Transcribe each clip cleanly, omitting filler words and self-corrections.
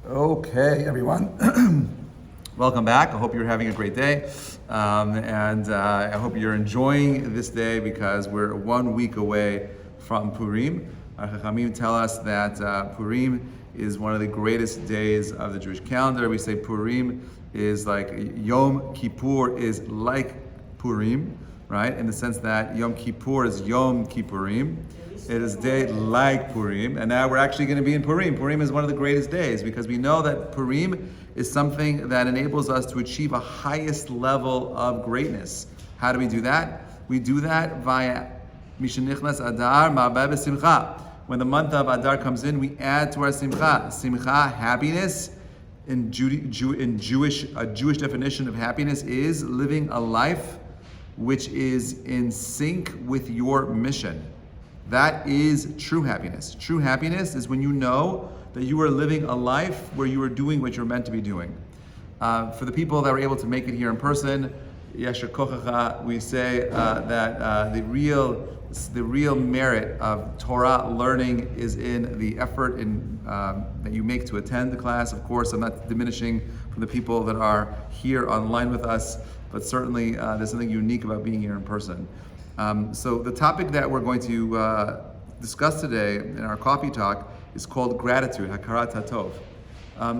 Okay, everyone. Welcome back. I hope you're having a great day. I hope you're enjoying this day because we're 1 week away from Purim. Our Chachamim tell us that Purim is one of the greatest days of the Jewish calendar. We say Purim is like Yom Kippur is like Purim, right? In the sense that Yom Kippur is Yom Kippurim. It is a day like Purim, and now we're actually going to be in Purim. Purim is one of the greatest days because we know that Purim is something that enables us to achieve a highest level of greatness. How do we do that? We do that via Mishenichnas Adar Ma'abeh B'Simcha. When the month of Adar comes in, we add to our Simcha. Simcha, happiness. In Jewish definition of happiness is living a life which is in sync with your mission. That is true happiness. True happiness is when you know that you are living a life where you are doing what you're meant to be doing. For the people that were able to make it here in person, Yasher Kochacha, we say that the real merit of Torah learning is in the effort that you make to attend the class. Of course, I'm not diminishing from the people that are here online with us, but certainly there's something unique about being here in person. So the topic that we're going to discuss today in our coffee talk is called gratitude, Hakarat HaTov.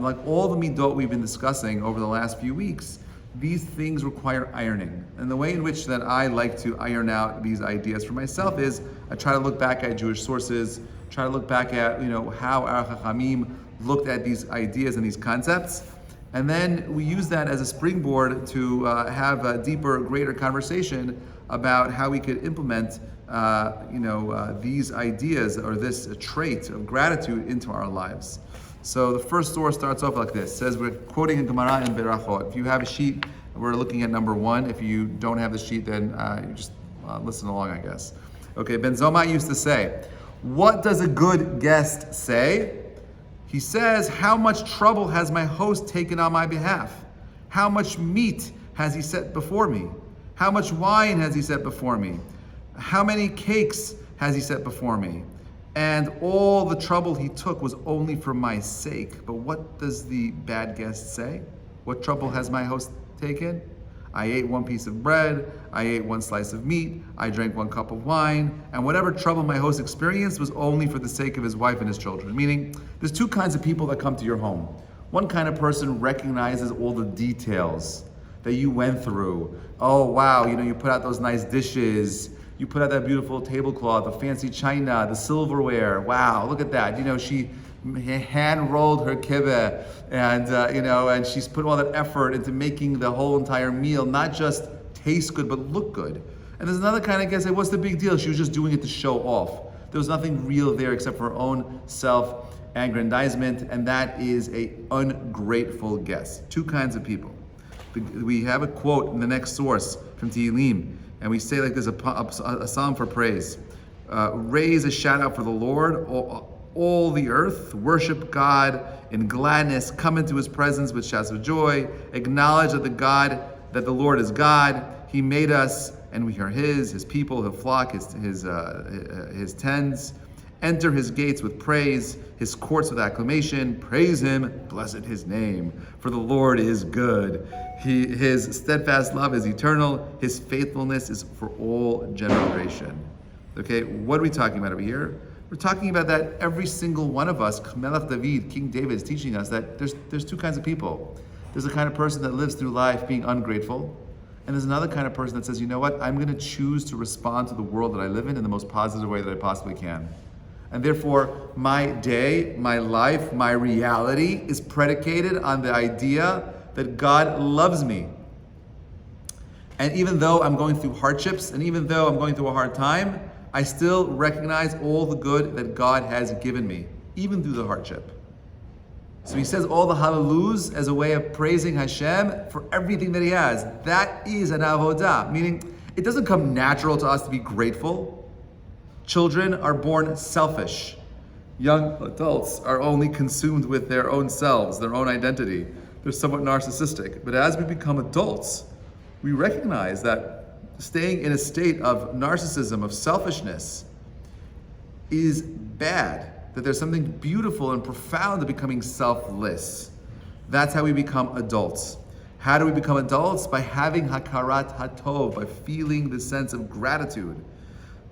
Like all the Middot we've been discussing over the last few weeks, these things require ironing. And the way in which that I like to iron out these ideas for myself is I try to look back at Jewish sources, try to look back at how our Chachamim looked at these ideas and these concepts. And then we use that as a springboard to have a deeper, greater conversation about how we could implement, these ideas or this trait of gratitude into our lives. So the first source starts off like this. It says, we're quoting a Gemara in Berachot. If you have a sheet, we're looking at number 1. If you don't have the sheet, then you just listen along, I guess. Okay, Ben Zoma used to say, what does a good guest say? He says, how much trouble has my host taken on my behalf? How much meat has he set before me? How much wine has he set before me? How many cakes has he set before me? And all the trouble he took was only for my sake. But what does the bad guest say? What trouble has my host taken? I ate 1 piece of bread, I ate 1 slice of meat, I drank 1 cup of wine, and whatever trouble my host experienced was only for the sake of his wife and his children. Meaning, there's 2 kinds of people that come to your home. One kind of person recognizes all the details that you went through. Oh wow, you put out those nice dishes, you put out that beautiful tablecloth, the fancy china, the silverware. Wow, look at that. She hand rolled her kibbeh, and she's put all that effort into making the whole entire meal not just taste good but look good. And there's another kind of guest, what's the big deal? She was just doing it to show off. There was nothing real there except for her own self-aggrandizement, and that is an ungrateful guest. 2 kinds of people. We have a quote in the next source from Tehillim, and we say like this, a psalm for praise. Raise a shout out for the Lord, all the earth, worship God in gladness, come into his presence with shouts of joy, acknowledge that the Lord is God. He made us and we are his people, his flock, his tens. Enter his gates with praise, his courts with acclamation. Praise him, blessed his name, for the Lord is good. His steadfast love is eternal. His faithfulness is for all generation. Okay, what are we talking about over here? We're talking about that every single one of us, Melech David, King David, is teaching us that there's 2 kinds of people. There's a kind of person that lives through life being ungrateful, and there's another kind of person that says, you know what, I'm going to choose to respond to the world that I live in the most positive way that I possibly can. And therefore, my day, my life, my reality is predicated on the idea that God loves me. And even though I'm going through hardships, and even though I'm going through a hard time, I still recognize all the good that God has given me, even through the hardship. So he says all the hallelujahs as a way of praising Hashem for everything that he has. That is an avodah, meaning it doesn't come natural to us to be grateful. Children are born selfish. Young adults are only consumed with their own selves, their own identity. They're somewhat narcissistic. But as we become adults, we recognize that staying in a state of narcissism, of selfishness, is bad. that there's something beautiful and profound to becoming selfless. That's how we become adults. How do we become adults? By having hakarat hatov, by feeling the sense of gratitude.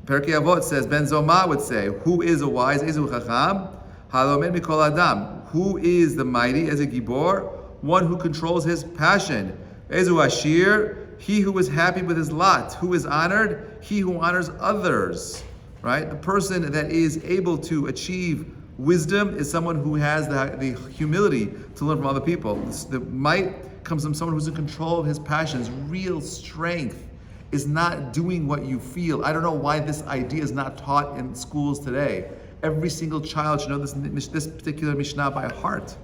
Perkei Avot says, Ben Zoma would say, who is a wise, Ezu Chacham, Halomen Mikol Adam. Who is the mighty, as a Gibor? One who controls his passion. Ezu Ashir, he who is happy with his lot. Who is honored? He who honors others. Right? The person that is able to achieve wisdom is someone who has the humility to learn from other people. The might comes from someone who's in control of his passions. Real strength is not doing what you feel. I don't know why this idea is not taught in schools today. Every single child should know this particular Mishnah by heart,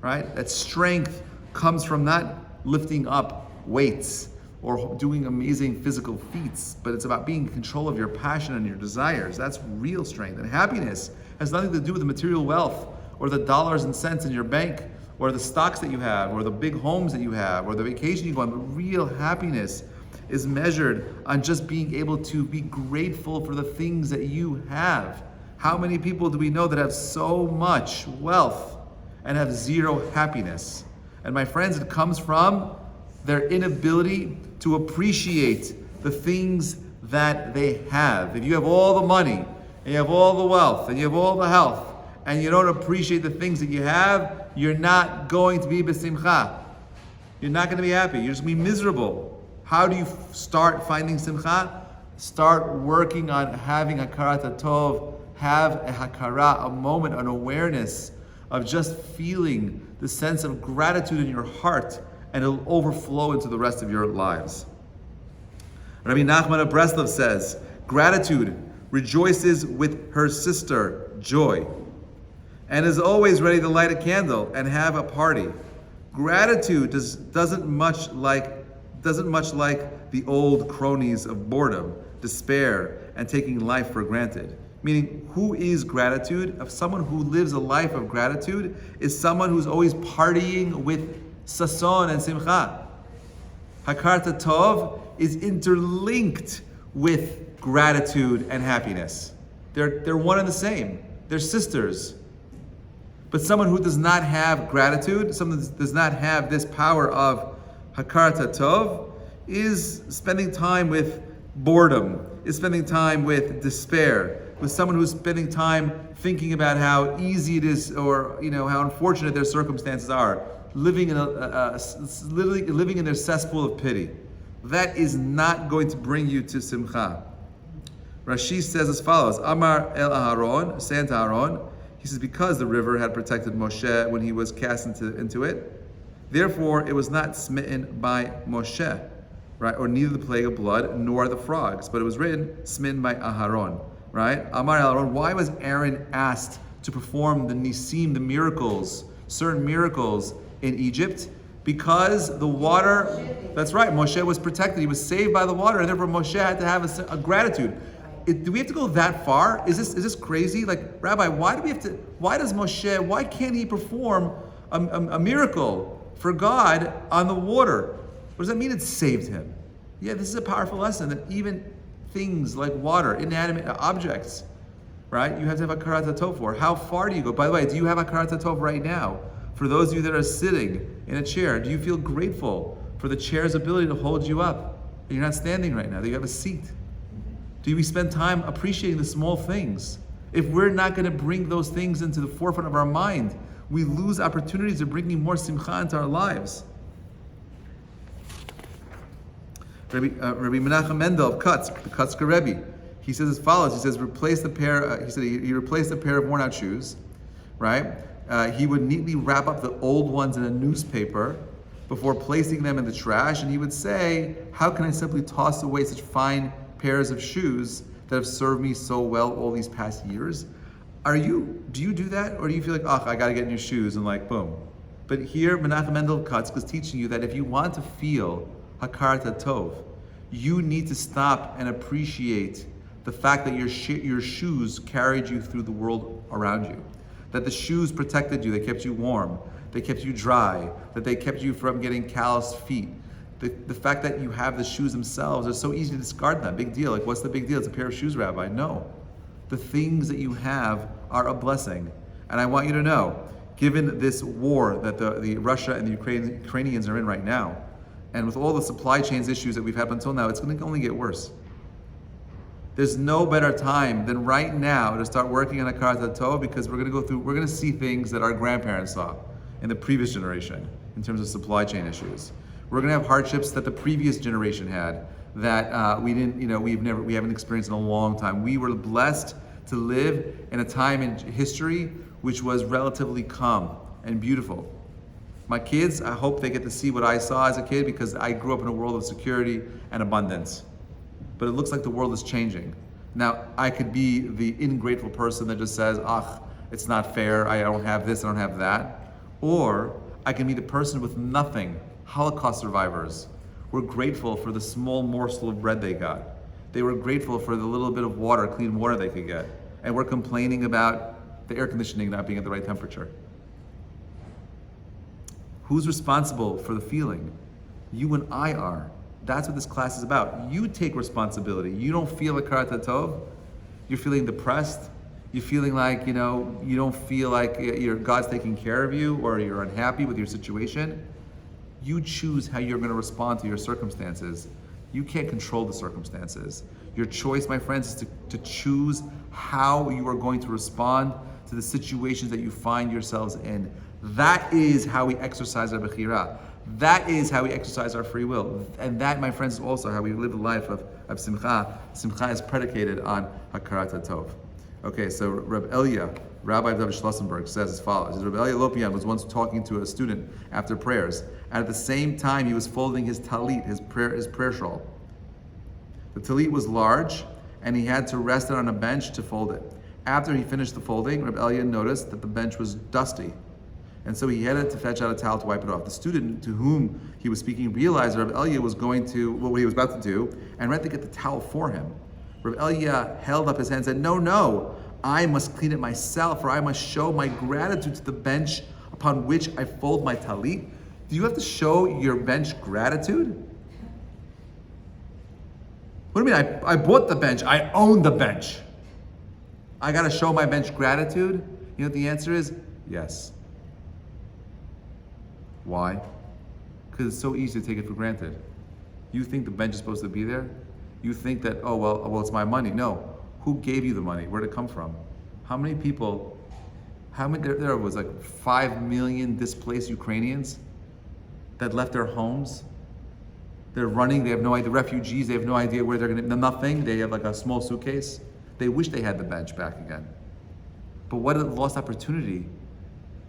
right? That strength comes from not lifting up weights or doing amazing physical feats, but it's about being in control of your passion and your desires. That's real strength. And happiness has nothing to do with the material wealth or the dollars and cents in your bank or the stocks that you have or the big homes that you have or the vacation you go on. But real happiness is measured on just being able to be grateful for the things that you have. How many people do we know that have so much wealth and have zero happiness? And my friends, it comes from their inability to appreciate the things that they have. If you have all the money, and you have all the wealth, and you have all the health, and you don't appreciate the things that you have, you're not going to be besimcha. You're not going to be happy. You're just going to be miserable. How do you start finding simcha? Start working on having hakarat tov. Have a hakara, a moment, an awareness of just feeling the sense of gratitude in your heart, and it'll overflow into the rest of your lives. Rabbi Nachman of Breslov says, gratitude rejoices with her sister, joy, and is always ready to light a candle and have a party. Gratitude doesn't much like the old cronies of boredom, despair, and taking life for granted. Meaning, who is gratitude? If someone who lives a life of gratitude is someone who's always partying with sason and simcha. Hakarat tov is interlinked with gratitude and happiness. They're one and the same. They're sisters. But someone who does not have gratitude, someone who does not have this power of hakarat tov, is spending time with boredom, is spending time with despair, with someone who's spending time thinking about how easy it is, or how unfortunate their circumstances are, living in their cesspool of pity. That is not going to bring you to simcha. Rashi says as follows: Amar el Aharon, say unto Aaron, he says, because the river had protected Moshe when he was cast into it, therefore it was not smitten by Moshe, right? Or neither the plague of blood nor the frogs, but it was written smitten by Aharon, right? Amar el Aharon. Why was Aaron asked to perform the nisim, the miracles, certain miracles in Egypt? Because the water, that's right, Moshe was protected. He was saved by the water, and therefore Moshe had to have a gratitude. Do we have to go that far? Is this crazy? Like, Rabbi, why can't he perform a miracle for God on the water? What does that mean? It saved him. Yeah, this is a powerful lesson that even things like water, inanimate objects, right? You have to have a hakarat tov for. How far do you go? By the way, do you have a hakarat tov right now? For those of you that are sitting in a chair, do you feel grateful for the chair's ability to hold you up? That you're not standing right now, that you have a seat? Do we spend time appreciating the small things? If we're not going to bring those things into the forefront of our mind, we lose opportunities of bringing more simcha into our lives. Rabbi Menachem Mendel of Kutsk, the Kutsker Rebbe, he says as follows. He says, he replaced a pair of worn out shoes, right? He would neatly wrap up the old ones in a newspaper before placing them in the trash, and he would say, how can I simply toss away such fine pairs of shoes that have served me so well all these past years? Do you do that? Or do you feel like, I gotta get new shoes, and like, boom. But here, Menachem Mendel Kutsk is teaching you that if you want to feel hakarat tov, you need to stop and appreciate the fact that your shoes carried you through the world around you. That the shoes protected you, they kept you warm, they kept you dry, that they kept you from getting calloused feet. The fact that you have the shoes themselves, it's so easy to discard them. Big deal. Like, what's the big deal? It's a pair of shoes, Rabbi. No. The things that you have are a blessing. And I want you to know, given this war that the Russia and the Ukrainians are in right now, and with all the supply chains issues that we've had until now, it's going to only get worse. There's no better time than right now to start working on Hakarat Tov, because we're going to see things that our grandparents saw in the previous generation in terms of supply chain issues. We're going to have hardships that the previous generation had that we haven't experienced in a long time. We were blessed to live in a time in history which was relatively calm and beautiful. My kids, I hope they get to see what I saw as a kid, because I grew up in a world of security and abundance. But it looks like the world is changing. Now, I could be the ingrateful person that just says, it's not fair, I don't have this, I don't have that. Or I can be the person with nothing. Holocaust survivors were grateful for the small morsel of bread they got. They were grateful for the little bit of water, clean water they could get. And we're complaining about the air conditioning not being at the right temperature. Who's responsible for the feeling? You and I are. That's what this class is about. You take responsibility. You don't feel Hakarat Tov. You're feeling depressed. You're feeling like, you don't feel like God's taking care of you, or you're unhappy with your situation. You choose how you're going to respond to your circumstances. You can't control the circumstances. Your choice, my friends, is to choose how you are going to respond to the situations that you find yourselves in. That is how we exercise our bechira. That is how we exercise our free will. And that, my friends, is also how we live the life of simcha. Simcha is predicated on Hakarat Tov. Okay, so Rabbi Rabbi Schlossenberg says as follows. Rabbi Elia Lopian was once talking to a student after prayers, and at the same time he was folding his talit, his prayer shawl. The talit was large, and he had to rest it on a bench to fold it. After he finished the folding, Rabbi Elia noticed that the bench was dusty, and so he headed to fetch out a towel to wipe it off. The student to whom he was speaking realized Rabbi Elia was going to, what he was about to do, and ran to get the towel for him. Rabbi Elia held up his hand and said, No, I must clean it myself, or I must show my gratitude to the bench upon which I fold my talit. Do you have to show your bench gratitude? What do you mean? I bought the bench. I own the bench. I got to show my bench gratitude? You know what the answer is? Yes. Why? Because it's so easy to take it for granted. You think the bench is supposed to be there? You think that, well, it's my money. No. Who gave you the money? Where did it come from? How many people, there was like 5 million displaced Ukrainians that left their homes. They're running, they have no idea, the refugees, they have no idea where they're gonna, nothing. They have like a small suitcase. They wish they had the bench back again. But what a lost opportunity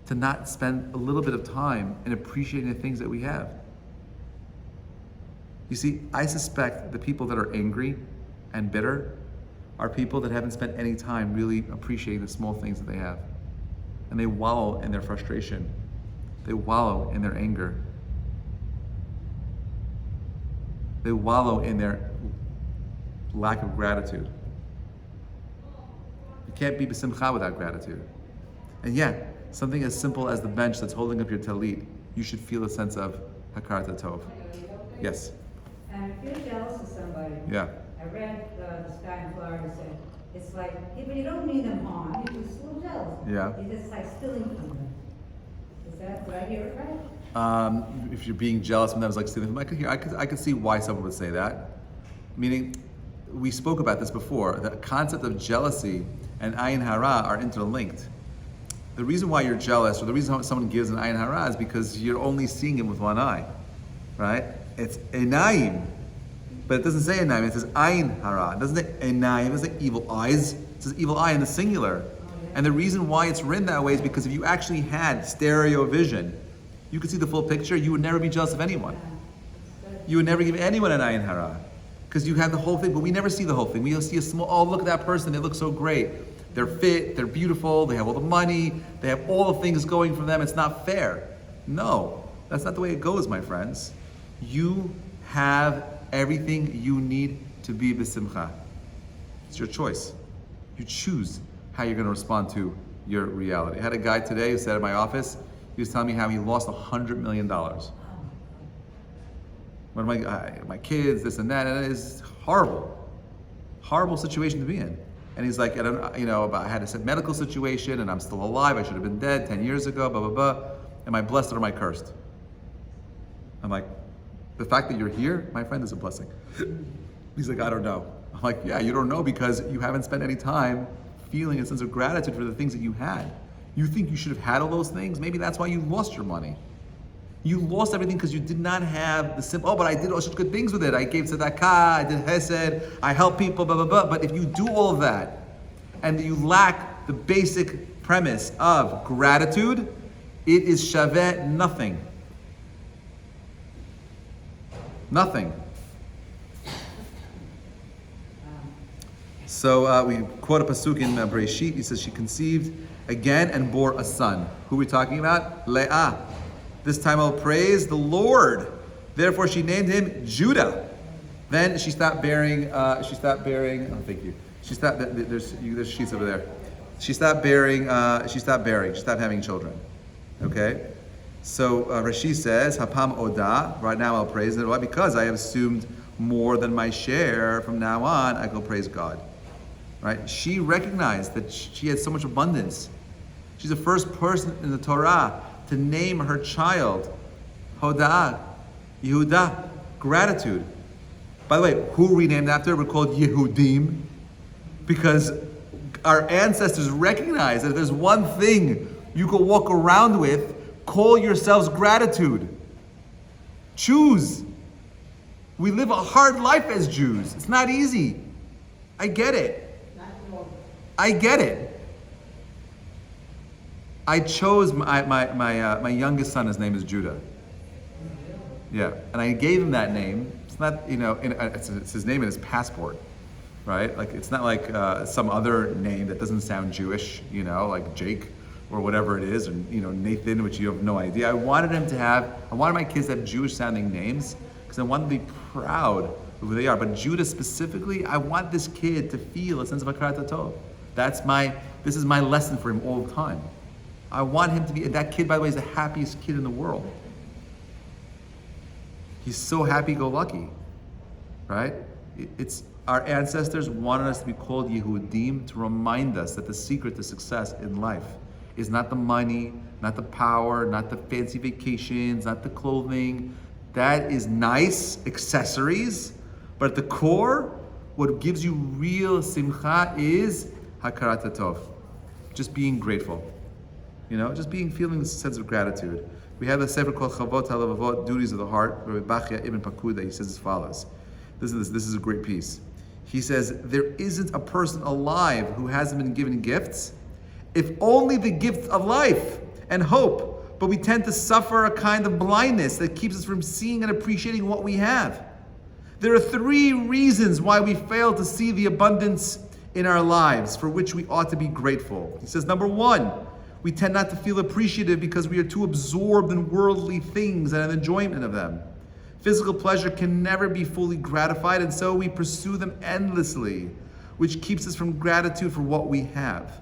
to not spend a little bit of time in appreciating the things that we have. You see, I suspect the people that are angry and bitter are people that haven't spent any time really appreciating the small things that they have. And they wallow in their frustration. They wallow in their anger. They wallow in their lack of gratitude. You can't be b'simcha without gratitude. And yet, something as simple as the bench that's holding up your talit, you should feel a sense of Hakarat Tov. Yes? And if you're jealous of somebody, yeah. I read this guy in Florida said, it's like, but you don't mean them harm, you're just a little jealous. Yeah. It's just like stealing from them. Did I hear it right? If you're being jealous, and that was like stealing from them, I could see why someone would say that. Meaning, we spoke about this before. The concept of jealousy and ayin hara are interlinked. The reason why you're jealous, or the reason someone gives an ayin hara, is because you're only seeing him with one eye, right? It's enayim, but it doesn't say enayim. It says ayin hara. It doesn't say enayim. It doesn't say evil eyes. It says evil eye in the singular. And the reason why it's written that way is because if you actually had stereo vision, you could see the full picture. You would never be jealous of anyone. You would never give anyone an ayin hara, because you have the whole thing. But we never see the whole thing. We see a small. Oh, look at that person. They look so great. They're fit. They're beautiful. They have all the money. They have all the things going for them. It's not fair. No, that's not the way it goes, my friends. You have everything you need to be b'simcha. It's your choice. You choose how you're going to respond to your reality. I had a guy today who said at my office, he was telling me how he lost $100 million. One of my kids, this and that, and it is horrible. Horrible situation to be in. And he's like, I had a medical situation and I'm still alive. I should have been dead 10 years ago, blah, blah, blah. Am I blessed or am I cursed? I'm like, the fact that you're here, my friend, is a blessing. He's like, I don't know. I'm like, yeah, you don't know because you haven't spent any time feeling a sense of gratitude for the things that you had. You think you should have had all those things? Maybe that's why you lost your money. You lost everything because you did not have the simple, but I did all such good things with it. I gave tzedakah, I did hesed, I helped people, blah, blah, blah. But if you do all of that and you lack the basic premise of gratitude, it is shaveh nothing. Nothing. So we quote a pasuk in Bereshit. He says she conceived again and bore a son. Who are we talking about? Leah. This time I'll praise the Lord. Therefore she named him Judah. Then she stopped bearing. Oh, thank you. She stopped. There's sheets over there. She stopped bearing. She stopped having children. Okay. So Rashi says, Hapam Oda. Right now I'll praise it. Why? Because I have assumed more than my share. From now on, I go praise God. Right? She recognized that she had so much abundance. She's the first person in the Torah to name her child Hodah, Yehudah, gratitude. By the way, who we named after? We're called Yehudim because our ancestors recognized that if there's one thing you can walk around with, call yourselves gratitude. Choose. We live a hard life as Jews. It's not easy. I get it. I get it. I chose my youngest son. His name is Judah. Yeah, and I gave him that name. It's not, it's his name in his passport, right? Like it's not like some other name that doesn't sound Jewish, like Jake or whatever it is, or Nathan, which you have no idea. I wanted my kids to have Jewish-sounding names because I wanted to be proud of who they are. But Judah specifically, I want this kid to feel a sense of hakarat hatov. This is my lesson for him all the time. I want him to be, that kid, by the way, is the happiest kid in the world. He's so happy-go-lucky, right? It's our ancestors wanted us to be called Yehudim to remind us that the secret to success in life is not the money, not the power, not the fancy vacations, not the clothing. That is nice accessories, but at the core, what gives you real simcha is hakarat hatov, just being grateful. Just feeling this sense of gratitude. We have a sefer called Chavot HaLevavot, Duties of the Heart, Rabbi Bachya Ibn Pakuda. He says as follows. This is a great piece. He says, there isn't a person alive who hasn't been given gifts, if only the gifts of life and hope, but we tend to suffer a kind of blindness that keeps us from seeing and appreciating what we have. There are 3 reasons why we fail to see the abundance in our lives for which we ought to be grateful. He says, number 1, we tend not to feel appreciative because we are too absorbed in worldly things and an enjoyment of them. Physical pleasure can never be fully gratified, and so we pursue them endlessly, which keeps us from gratitude for what we have.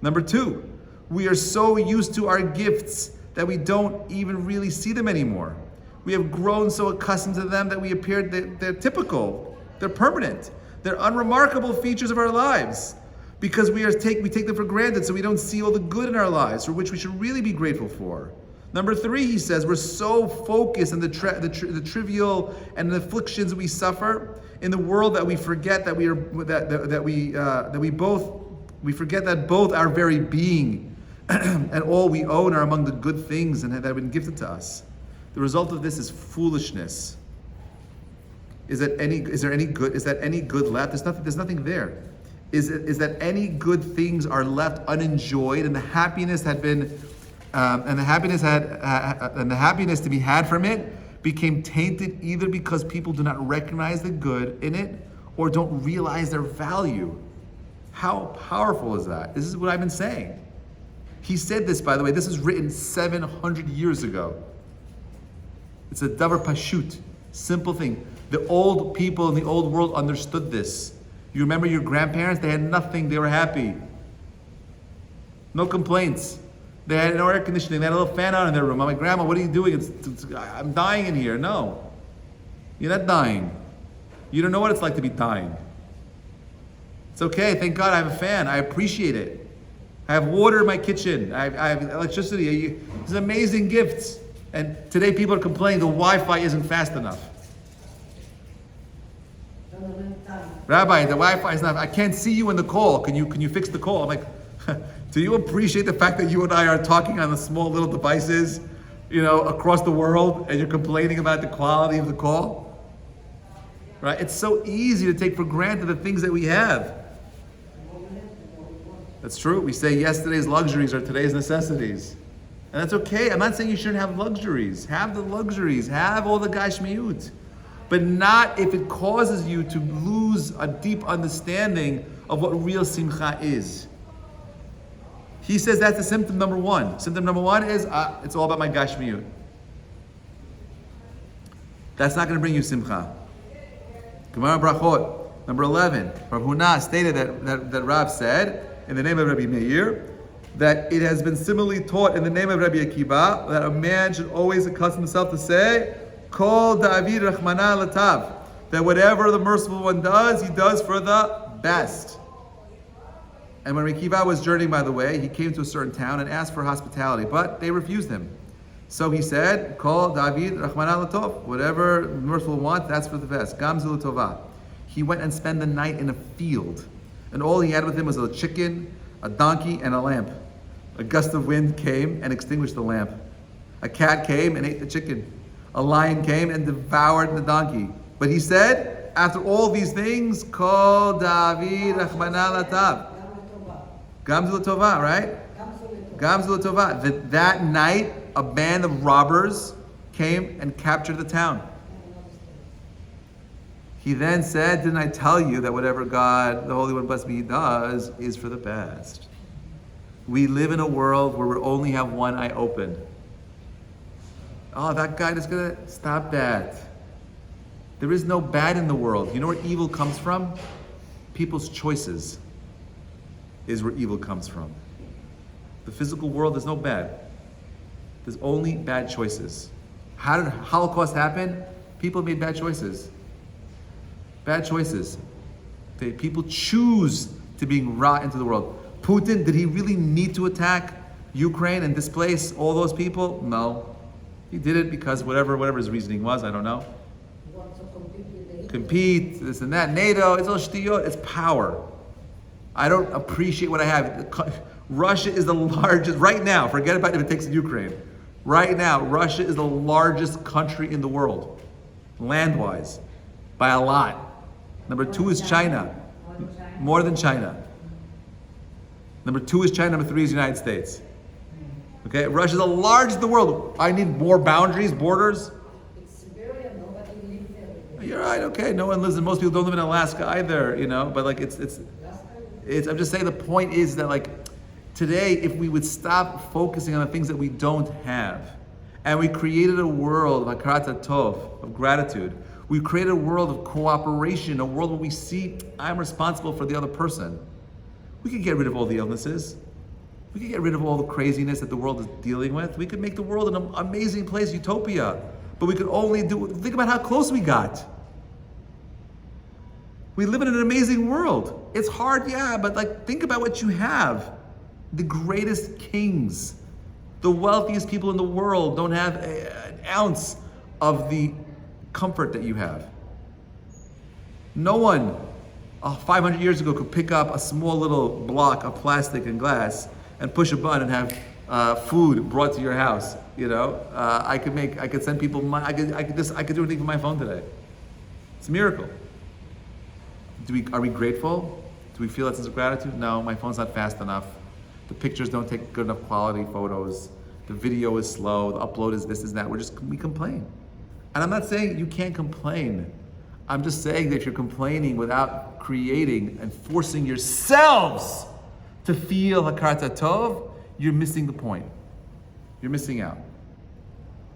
Number 2, we are so used to our gifts that we don't even really see them anymore. We have grown so accustomed to them that we appear they're typical, they're permanent, they're unremarkable features of our lives. Because we take them for granted, so we don't see all the good in our lives, for which we should really be grateful for. Number 3, he says, we're so focused on the trivial and the afflictions we suffer in the world that we forget that we forget that both our very being and all we own are among the good things and that have been gifted to us. The result of this is foolishness. Is there any good left? There's nothing there. Is that any good things are left unenjoyed, and the happiness to be had from it became tainted either because people do not recognize the good in it or don't realize their value. How powerful is that? This is what I've been saying. He said this, by the way. This is written 700 years ago. It's a davar pashut, simple thing. The old people in the old world understood this. You remember your grandparents? They had nothing. They were happy. No complaints. They had no air conditioning. They had a little fan on in their room. I'm like, Grandma, what are you doing? I'm dying in here. No. You're not dying. You don't know what it's like to be dying. It's okay. Thank God I have a fan. I appreciate it. I have water in my kitchen. I have electricity. These amazing gifts. And today people are complaining the Wi-Fi isn't fast enough. Rabbi, the Wi-Fi is not. I can't see you in the call. Can you fix the call? I'm like, do you appreciate the fact that you and I are talking on the small little devices, across the world, and you're complaining about the quality of the call? Right? It's so easy to take for granted the things that we have. That's true. We say yesterday's luxuries are today's necessities. And that's okay. I'm not saying you shouldn't have luxuries. Have the luxuries. Have all the gashmiut. But not if it causes you to lose a deep understanding of what real simcha is. He says that's the symptom number one. Symptom number one is, it's all about my gashmiut. That's not going to bring you simcha. Gemara Brachot, number 11. Rav Huna stated that Rav said, in the name of Rabbi Meir, that it has been similarly taught in the name of Rabbi Akiva that a man should always accustom himself to say, Kol David Rachmana Latav, that whatever the merciful one does, he does for the best. And when Rabbi Akiva was journeying, by the way, he came to a certain town and asked for hospitality, but they refused him. So he said, Kol David Rachmana Latov, whatever the merciful wants, that's for the best. Gamzu Latova. He went and spent the night in a field, and all he had with him was a chicken, a donkey, and a lamp. A gust of wind came and extinguished the lamp. A cat came and ate the chicken. A lion came and devoured the donkey. But he said, after all these things, Kol David Rachmana Latav. Gamzu Latova, right? Gamzu Latova. That night, a band of robbers came and captured the town. He then said, didn't I tell you that whatever God, the Holy One, blessed be, does is for the best? We live in a world where we only have one eye open. Oh, that guy is going to stop that. There is no bad in the world. You know where evil comes from? People's choices is where evil comes from. The physical world, there's no bad. There's only bad choices. How did Holocaust happen? People made bad choices. Bad choices. People choose to bring ra into the world. Putin, did he really need to attack Ukraine and displace all those people? No. He did it because whatever his reasoning was, I don't know. Compete, this and that. NATO, it's all shtiyot, it's power. I don't appreciate what I have. Russia is the largest, right now, forget about if it takes Ukraine. Right now, Russia is the largest country in the world, land-wise, by a lot. Number 2 is China, more than China. Number 2 is China, number 3 is the United States. Okay, Russia is the largest in the world. I need more boundaries, borders. You're right, okay, no one lives in, most people don't live in Alaska either, but like it's I'm just saying the point is that today, if we would stop focusing on the things that we don't have, and we created a world of hakarat tov, of gratitude, we created a world of cooperation, a world where we see I'm responsible for the other person. We could get rid of all the illnesses. We could get rid of all the craziness that the world is dealing with. We could make the world an amazing place, utopia. But we could only think about how close we got. We live in an amazing world. It's hard, yeah, but think about what you have. The greatest kings, the wealthiest people in the world don't have an ounce of the comfort that you have. No one 500 years ago could pick up a small little block of plastic and glass and push a button and have food brought to your house. I could send people I could do anything from my phone today. It's a miracle. Are we grateful? Do we feel that sense of gratitude? No, my phone's not fast enough. The pictures don't take good enough quality photos. The video is slow. The upload is this, is that. We complain. And I'm not saying you can't complain. I'm just saying that if you're complaining without creating and forcing yourselves to feel hakarat tov, you're missing the point. You're missing out.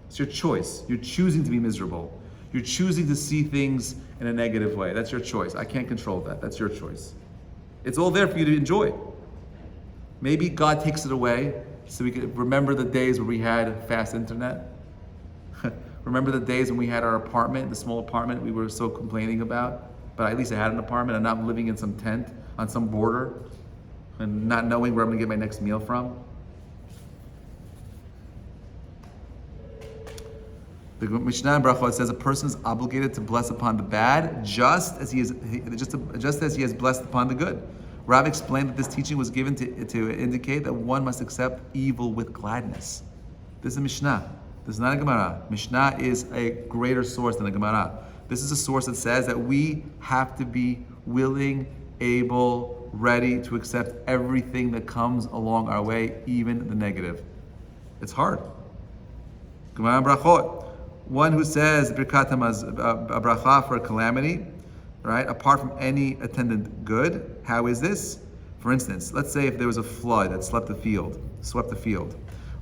It's your choice. You're choosing to be miserable. You're choosing to see things in a negative way. That's your choice. I can't control that. That's your choice. It's all there for you to enjoy. Maybe God takes it away so we can remember the days where we had fast internet. Remember the days when we had our apartment, the small apartment we were so complaining about, but at least I had an apartment and not living in some tent on some border and not knowing where I'm going to get my next meal from? The Mishnah in Brachot says a person is obligated to bless upon the bad just as he has blessed upon the good. Rav explained that this teaching was given to indicate that one must accept evil with gladness. This is a Mishnah. This is not a Gemara. Mishnah is a greater source than a Gemara. This is a source that says that we have to be willing, able, ready to accept everything that comes along our way, even the negative. It's hard. Gemara Brachot. One who says Birkat Hamazon, a bracha for a calamity, right? Apart from any attendant good. How is this? For instance, let's say if there was a flood that swept the field.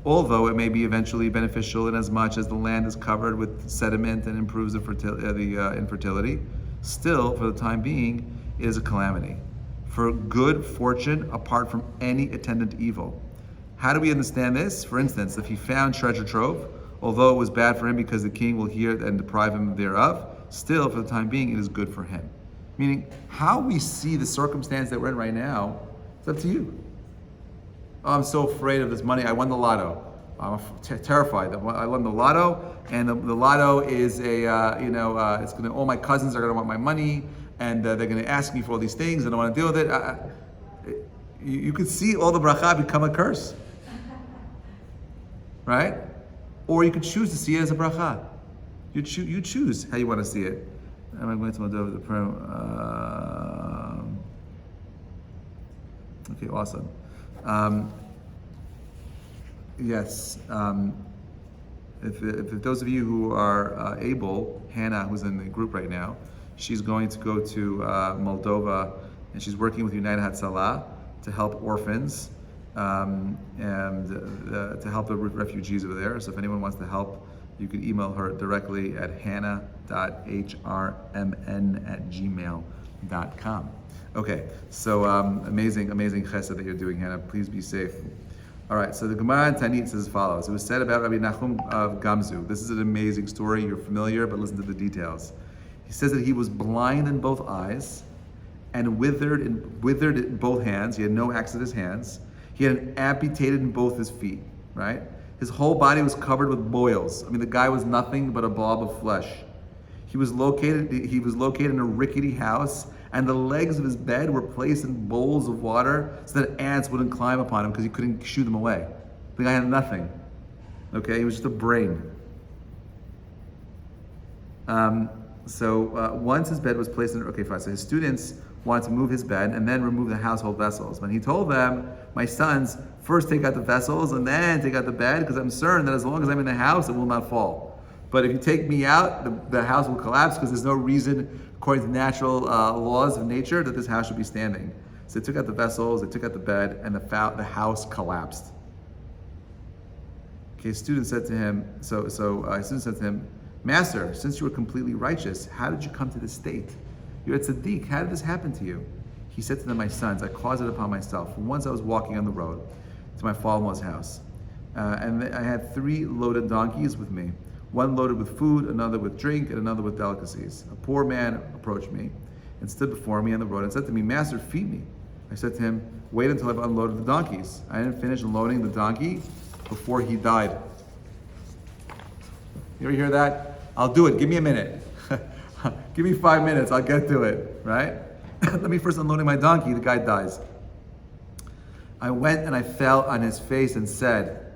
Although it may be eventually beneficial in as much as the land is covered with sediment and improves the infertility, still, for the time being, it is a calamity. For good fortune apart from any attendant evil. How do we understand this? For instance, if he found treasure trove, although it was bad for him because the king will hear and deprive him thereof, still, for the time being, it is good for him. Meaning, how we see the circumstance that we're in right now, it's up to you. Oh, I'm so afraid of this money. I won the lotto. I'm terrified. I won the lotto, and the lotto is it's gonna. All my cousins are gonna want my money, and they're gonna ask me for all these things, and I want to deal with it. You could see all the bracha become a curse, right? Or you could choose to see it as a bracha. You choose how you want to see it. Am I going to Moldova the prayer? Okay, awesome. Yes. If those of you who are able, Hannah, who's in the group right now, she's going to go to Moldova, and she's working with United Hatzalah to help orphans and to help the refugees over there. So if anyone wants to help, you can email her directly at hannah.hrmn@gmail.com. Okay, so amazing chesed that you're doing, Hannah. Please be safe. All right, so the Gemara in Tanit says as follows. It was said about Rabbi Nachum of Gamzu. This is an amazing story. You're familiar, but listen to the details. He says that he was blind in both eyes and withered in both hands. He had no axe in his hands. He had an amputated in both his feet, right? His whole body was covered with boils. I mean, the guy was nothing but a blob of flesh. He was located in a rickety house, and the legs of his bed were placed in bowls of water so that ants wouldn't climb upon him because he couldn't shoo them away. The guy had nothing. Okay, he was just a brain. Once his bed was placed in, okay, fine. So his students wanted to move his bed and then remove the household vessels. When he told them, my sons, first take out the vessels and then take out the bed, because I'm concerned that as long as I'm in the house, it will not fall. But if you take me out, the house will collapse, because there's no reason, according to natural laws of nature, that this house should be standing. So they took out the vessels, they took out the bed, and the house collapsed. Okay, his student said to him, Master, since you were completely righteous, how did you come to this state? You're a tzaddik. How did this happen to you? He said to them, my sons, I caused it upon myself. Once I was walking on the road to my father-in-law's house, and I had 3 loaded donkeys with me, one loaded with food, another with drink, and another with delicacies. A poor man approached me and stood before me on the road and said to me, Master, feed me. I said to him, wait until I've unloaded the donkeys. I didn't finish unloading the donkey before he died. You ever hear that? I'll do it. Give me a minute. Give me 5 minutes. I'll get to it, right? Let me first unloading my donkey. The guy dies. I went and I fell on his face and said,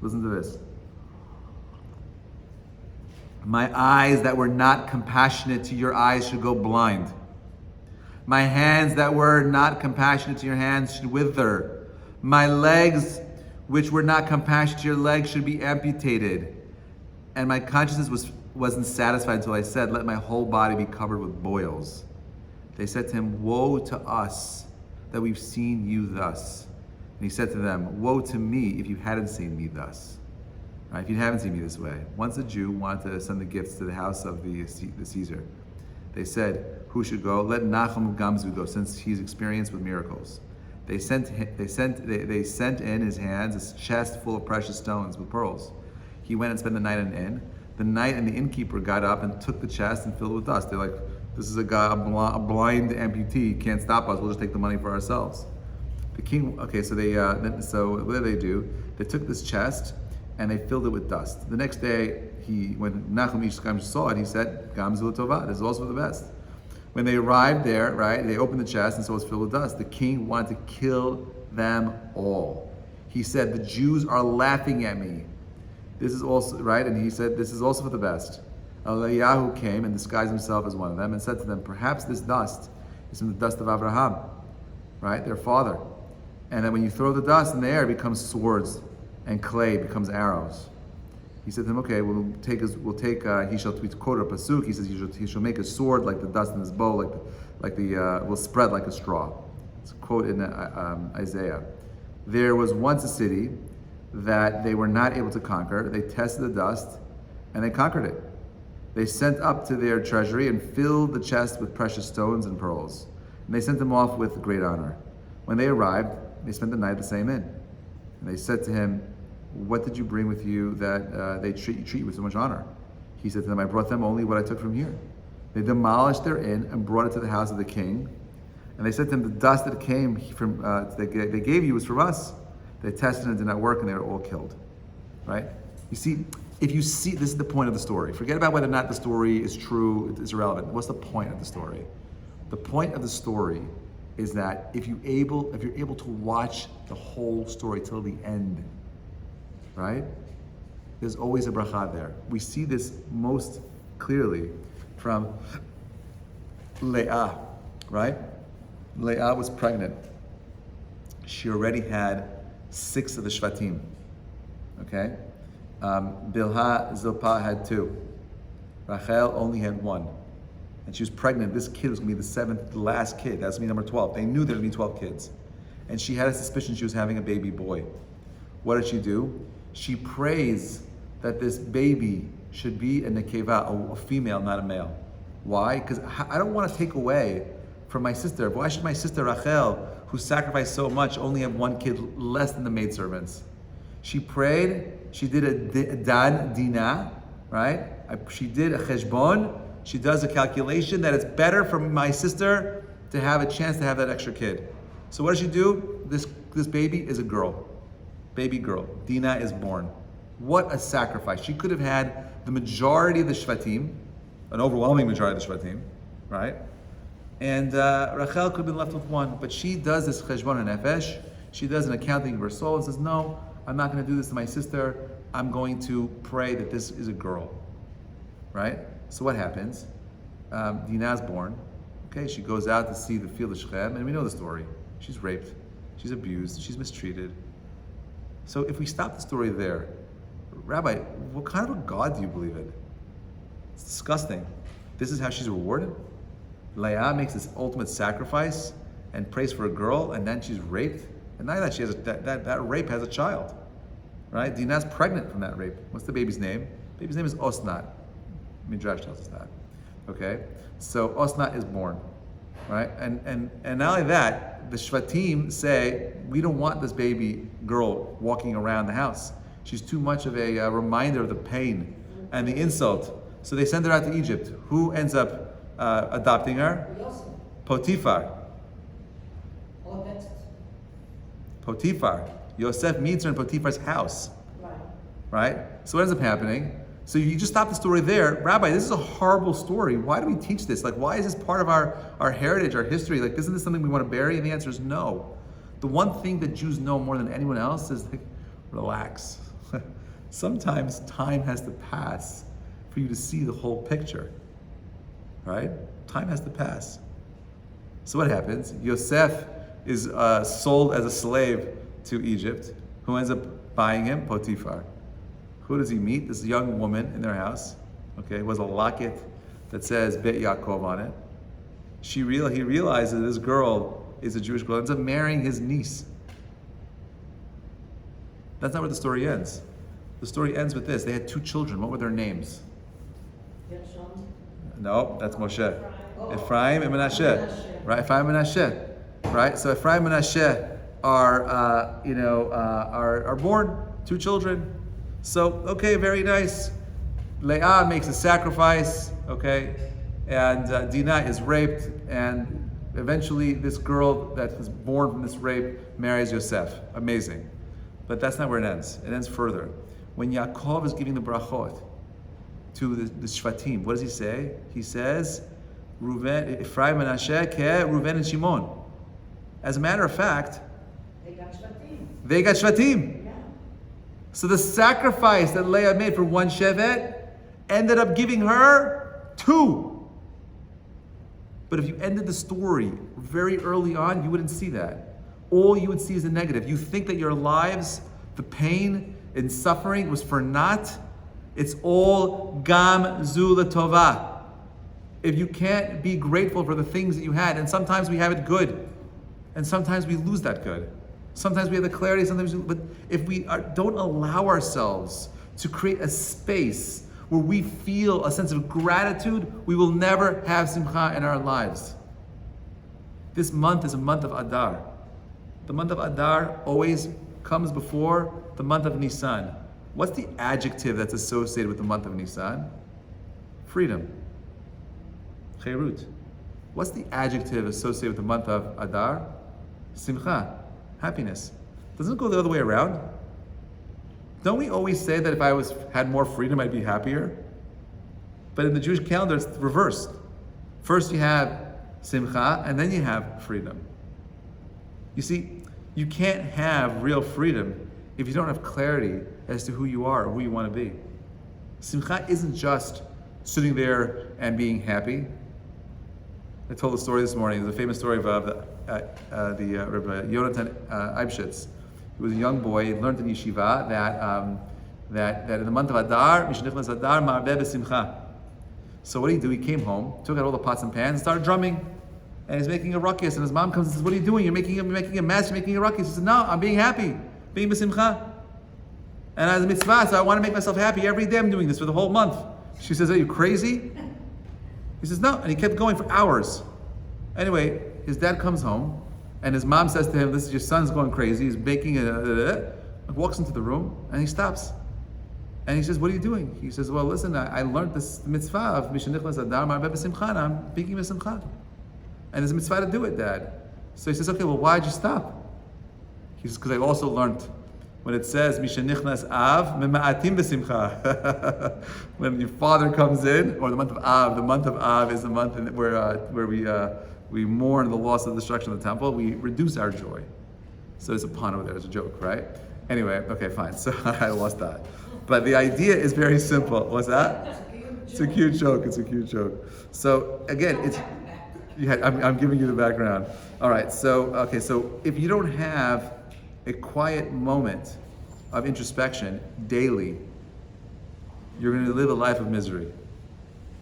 listen to this. My eyes that were not compassionate to your eyes should go blind. My hands that were not compassionate to your hands should wither. My legs which were not compassionate to your legs should be amputated. And my consciousness wasn't satisfied until I said, let my whole body be covered with boils. They said to him, woe to us that we've seen you thus. And he said to them, woe to me if you hadn't seen me thus. Right, if you haven't seen me this way. Once a Jew wanted to send the gifts to the house of the Caesar. They said, who should go? Let Nachum of Gamzu go, since he's experienced with miracles. They sent in his hands a chest full of precious stones with pearls. He went and spent the night in an inn. The night and the innkeeper got up and took the chest and filled it with dust. They're like, This is a guy, a blind amputee, can't stop us. We'll just take the money for ourselves. The king, okay, so so what did they do? They took this chest and they filled it with dust. The next day, when Nachum Ish saw it, he said, Gamzu Tova, this is also for the best. When they arrived there, right, they opened the chest and so it was filled with dust. The king wanted to kill them all. He said, the Jews are laughing at me. This is also, right, and he said, this is also for the best. Eliyahu came and disguised himself as one of them and said to them, perhaps this dust is from the dust of Abraham, right, their father. And then when you throw the dust in the air, it becomes swords, and clay becomes arrows. He said to them, okay, he shall quote a pasuk. He says he shall make a sword like the dust in his bow, will spread like a straw. It's a quote in Isaiah. There was once a city that they were not able to conquer. They tested the dust, and they conquered it. They sent up to their treasury and filled the chest with precious stones and pearls. And they sent them off with great honor. When they arrived, they spent the night at the same inn. And they said to him, what did you bring with you that they treat you with so much honor? He said to them, I brought them only what I took from here. They demolished their inn and brought it to the house of the king. And they said to him, the dust that came from they gave you was from us. They tested and it did not work, and they were all killed. Right? You see, if you see, this is the point of the story. Forget about whether or not the story is true, it's irrelevant. What's the point of the story? The point of the story is that if you're able to watch the whole story till the end, right? There's always a bracha there. We see this most clearly from Leah, right? Leah was pregnant. She already had 6 of the Shvatim, okay? Bilhah, Zilpah had 2. Rachel only had 1. And she was pregnant. This kid was going to be the last kid. That's going to be number 12. They knew there would be 12 kids. And she had a suspicion she was having a baby boy. What did she do? She prays that this baby should be a nekeva, a female, not a male. Why? Because I don't want to take away from my sister. Why should my sister Rachel, who sacrificed so much, only have 1 kid less than the maidservants? She prayed, she did a dan dina, right? She did a cheshbon. She does a calculation that it's better for my sister to have a chance to have that extra kid. So what does she do? This baby is a girl. Baby girl. Dina is born. What a sacrifice. She could have had the majority of the Shvatim, an overwhelming majority of the Shvatim, right? And Rachel could have been left with 1, but she does this cheshbon nefesh. She does an accounting of her soul and says, no, I'm not going to do this to my sister. I'm going to pray that this is a girl, right? So what happens? Dinah is born. Okay, she goes out to see the field of Shechem, and we know the story. She's raped, she's abused, she's mistreated. So if we stop the story there, Rabbi, what kind of a God do you believe in? It's disgusting. This is how she's rewarded? Leah makes this ultimate sacrifice and prays for a girl, and then she's raped. And not that she has that rape has a child, right? Dinah's pregnant from that rape. What's the baby's name? Baby's name is Osnat. Midrash tells us that. Okay, so Osnat is born, right? And not only that, the Shvatim say we don't want this baby girl walking around the house. She's too much of a reminder of the pain and the insult. So they send her out to Egypt. Who ends up adopting her? Potiphar. Potiphar. Yosef meets her in Potiphar's house. Right? So what ends up happening? So you just stop the story there. Rabbi, this is a horrible story. Why do we teach this? Like, why is this part of our heritage, our history? Like, isn't this something we want to bury? And the answer is no. The one thing that Jews know more than anyone else is, like, relax. Sometimes time has to pass for you to see the whole picture. Right? Time has to pass. So what happens? Yosef is sold as a slave to Egypt. Who ends up buying him? Potiphar. Who does he meet? This young woman in their house. Okay, it was a locket that says Bet Yaakov on it. He realizes this girl is a Jewish girl, ends up marrying his niece. That's not where the story ends. The story ends with this. They had 2 children. What were their names? No, that's Moshe. Ephraim and Menashe. Right, Ephraim and Menashe. Right, so Ephraim and Menashe are born. 2 children. So, okay, very nice. Leah makes a sacrifice, okay? and Dinah is raped, and eventually this girl that was born from this rape marries Yosef. Amazing. But that's not where it ends. It ends further. When Yaakov is giving the brachot to the Shvatim, what does he say? He says, Reuven, Ephraim, Menashe, Ke, Reuven, and Shimon. As a matter of fact, they got Shvatim. Yeah. So the sacrifice that Leah made for one Shevet ended up giving her 2. But if you ended the story very early on, you wouldn't see that. All you would see is the negative. You think that your lives, the pain and suffering was for naught. It's all gam zu l'tova. If you can't be grateful for the things that you had, and sometimes we have it good, and sometimes we lose that good. Sometimes we have the clarity, but if we don't allow ourselves to create a space where we feel a sense of gratitude, we will never have simcha in our lives. This month is a month of Adar. The month of Adar always comes before the month of Nisan. What's the adjective that's associated with the month of Nisan? Freedom. Cherut. What's the adjective associated with the month of Adar? Simcha. Happiness. Doesn't it go the other way around? Don't we always say that if I had more freedom, I'd be happier? But in the Jewish calendar, it's reversed. First you have simcha, and then you have freedom. You see, you can't have real freedom if you don't have clarity as to who you are or who you want to be. Simcha isn't just sitting there and being happy. I told a story this morning. There's a famous story of Rabbi Yonatan Eibshitz. He was a young boy. He learned in yeshiva that in the month of Adar, Mishnichnas Adar ma'arbeh b'simcha. So what did he do? He came home, took out all the pots and pans, and started drumming. And he's making a ruckus. And his mom comes and says, "What are you doing? You're making a mess. You're making a ruckus." He says, "No, I'm being happy, being b'simcha. And as a mitzvah, so I want to make myself happy every day. I'm doing this for the whole month." She says, "Are you crazy?" He says, "No," and he kept going for hours. Anyway, his dad comes home, and his mom says to him, "This is your son's going crazy. He's baking walks into the room, and he stops. And he says, "What are you doing?" He says, "Well, listen, I learned this mitzvah of Mishanichlas Adar Ma'arbeh B'Simcha, and I'm baking b'simcha. And there's a mitzvah to do it, Dad." So he says, "Okay, well, why'd you stop?" He says, "Because I also learned when it says Mishanichnas Av Mema'atim B'Simcha." When your father comes in, or the month of Av is the month where we mourn the loss of the destruction of the temple. We reduce our joy. So there's a pun over there. It's a joke, right? Anyway, okay, fine. So I lost that. But the idea is very simple. What's that? It's a cute joke. It's a cute joke. So again, I'm giving you the background. All right. So if you don't have a quiet moment of introspection daily, you're going to live a life of misery,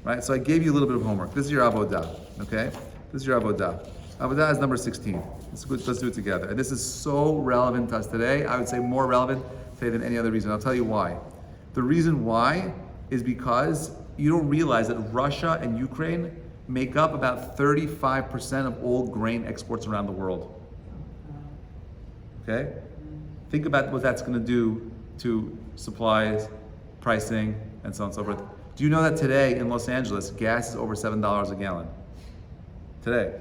right? So I gave you a little bit of homework. This is your avodah, okay? This is your avodah. Avodah is number 16. Let's do it together. And this is so relevant to us today. I would say more relevant today than any other reason. I'll tell you why. The reason why is because you don't realize that Russia and Ukraine make up about 35% of all grain exports around the world. Okay? Think about what that's going to do to supplies, pricing, and so on and so forth. Do you know that today in Los Angeles, gas is over $7 a gallon? Today.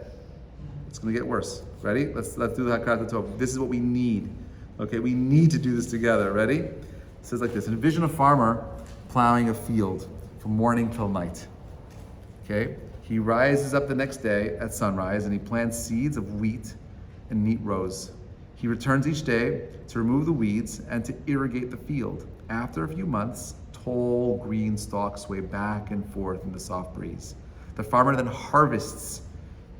It's going to get worse. Ready? Let's do the Hakarat Tov. This is what we need. Okay, we need to do this together. Ready? It says like this. Envision a farmer plowing a field from morning till night. Okay? He rises up the next day at sunrise and he plants seeds of wheat in neat rows. He returns each day to remove the weeds and to irrigate the field. After a few months, tall green stalks sway back and forth in the soft breeze. The farmer then harvests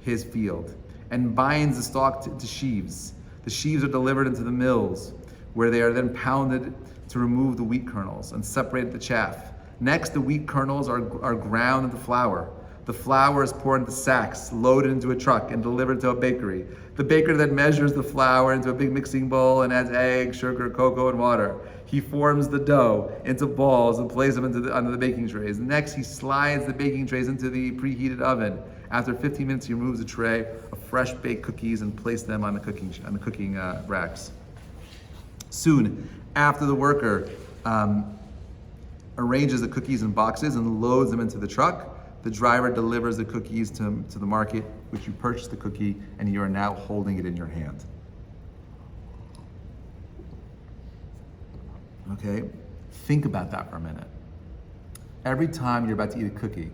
his field and binds the stalk to sheaves. The sheaves are delivered into the mills, where they are then pounded to remove the wheat kernels and separate the chaff. Next, the wheat kernels are ground into flour. The flour is poured into sacks, loaded into a truck, and delivered to a bakery. The baker then measures the flour into a big mixing bowl and adds egg, sugar, cocoa, and water. He forms the dough into balls and places them onto the baking trays. Next, he slides the baking trays into the preheated oven. After 15 minutes, he removes a tray of fresh baked cookies and places them on the cooking racks. Soon, after the worker arranges the cookies in boxes and loads them into the truck, The driver delivers the cookies to the market, which you purchased the cookie, and you are now holding it in your hand. Okay? Think about that for a minute. Every time you're about to eat a cookie,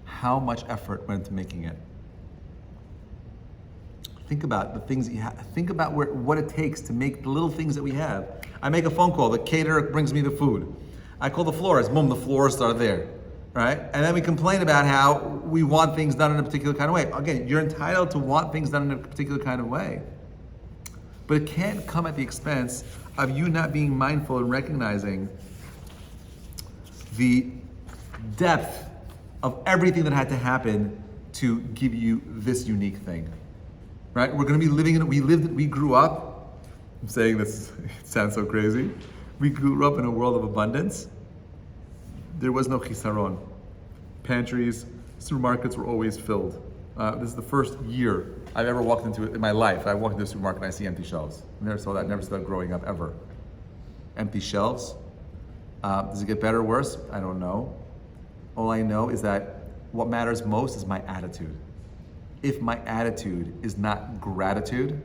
how much effort went into making it? Think about the things that you have. Think about what it takes to make the little things that we have. I make a phone call, the caterer brings me the food. I call the florist, boom, the florists are there, right? And then we complain about how we want things done in a particular kind of way. Again, you're entitled to want things done in a particular kind of way. But it can't come at the expense of you not being mindful and recognizing the depth of everything that had to happen to give you this unique thing, right? We're going to be living in, we grew up, I'm saying this, it sounds so crazy. We grew up in a world of abundance. There was no chisaron. Pantries, supermarkets were always filled. This is the first year I've ever walked into it in my life. I walked into a supermarket and I see empty shelves. I never saw that, never saw that growing up ever. Empty shelves. Does it get better or worse? I don't know. All I know is that what matters most is my attitude. If my attitude is not gratitude,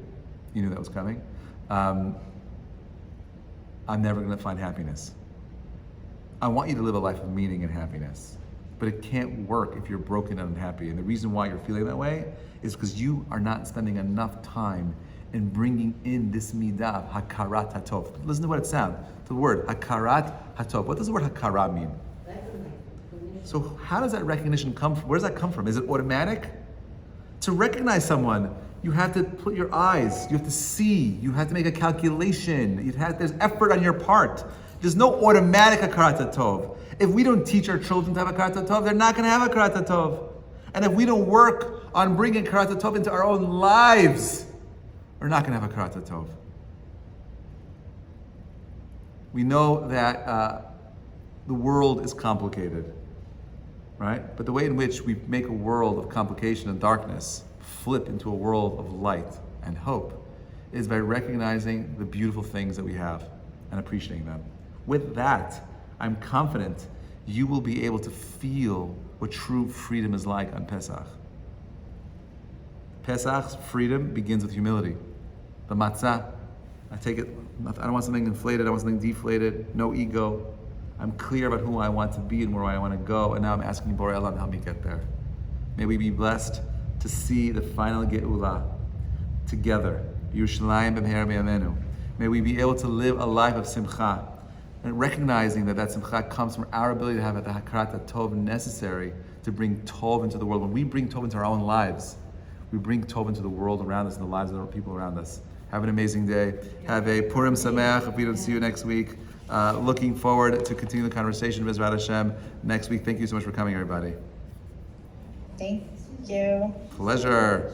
you knew that was coming, I'm never going to find happiness. I want you to live a life of meaning and happiness, but it can't work if you're broken and unhappy. And the reason why you're feeling that way is because you are not spending enough time in bringing in this midah of hakarat hatov. Listen to what it sounds. The word hakarat hatov. What does the word hakara mean? So how does that recognition come from? Where does that come from? Is it automatic? To recognize someone, you have to put your eyes, you have to see, you have to make a calculation, there's effort on your part. There's no automatic hakarat tov. If we don't teach our children to have hakarat tov, they're not going to have hakarat tov. And if we don't work on bringing hakarat tov into our own lives, we're not going to have hakarat tov. We know that the world is complicated, right? But the way in which we make a world of complication and darkness flip into a world of light and hope is by recognizing the beautiful things that we have and appreciating them. With that, I'm confident you will be able to feel what true freedom is like on Pesach. Pesach's freedom begins with humility. The matzah, I take it, I don't want something inflated, I want something deflated, no ego. I'm clear about who I want to be and where I want to go, and now I'm asking Borei Olam to help me get there. May we be blessed to see the final Geula together. Yerushalayim b'mehera b'yameinu. May we be able to live a life of simcha, and recognizing that simcha comes from our ability to have the hakarat tov necessary to bring tov into the world. When we bring tov into our own lives, we bring tov into the world around us and the lives of the people around us. Have an amazing day. Have a Purim Sameach. If we don't see you next week, looking forward to continue the conversation with Bezrat Hashem next week. Thank you so much for coming, everybody. Thank you. Pleasure.